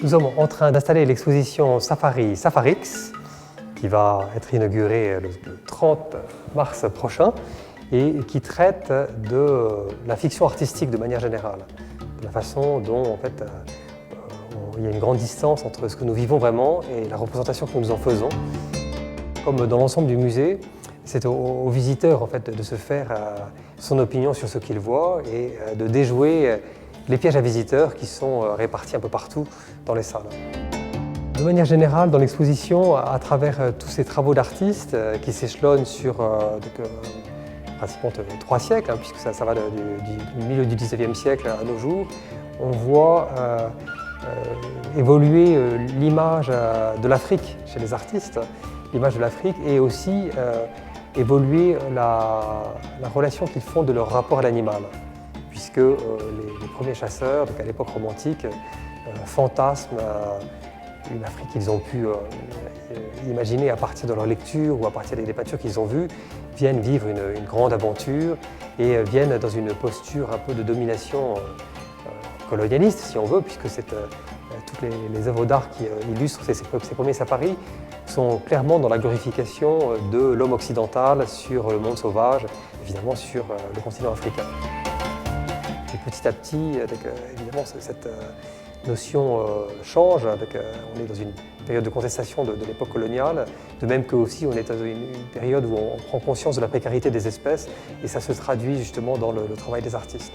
Nous sommes en train d'installer l'exposition Safari Safarix, qui va être inaugurée le 30 mars prochain et qui traite de la fiction artistique de manière générale, de la façon dont en fait, il y a une grande distance entre ce que nous vivons vraiment et la représentation que nous en faisons. Comme dans l'ensemble du musée, c'est aux visiteurs en fait, de se faire son opinion sur ce qu'ils voient et de déjouer les pièges à visiteurs qui sont répartis un peu partout dans les salles. De manière générale, dans l'exposition, à travers tous ces travaux d'artistes qui s'échelonnent sur pratiquement 3 siècles, puisque ça va du milieu du XIXe siècle à nos jours, on voit évoluer l'image de l'Afrique chez les artistes, l'image de l'Afrique et aussi évoluer la relation qu'ils font de leur rapport à l'animal, puisque les premiers chasseurs, donc à l'époque romantique, fantasment une Afrique qu'ils ont pu imaginer à partir de leur lecture ou à partir des peintures qu'ils ont vues, viennent vivre une grande aventure et viennent dans une posture un peu de domination colonialiste, si on veut, puisque toutes les œuvres d'art qui illustrent ces premiers safaris sont clairement dans la glorification de l'homme occidental sur le monde sauvage, évidemment sur le continent africain. Et petit à petit, évidemment, cette notion change. On est dans une période de contestation de l'époque coloniale, de même que aussi on est dans une période où on prend conscience de la précarité des espèces et ça se traduit justement dans le travail des artistes.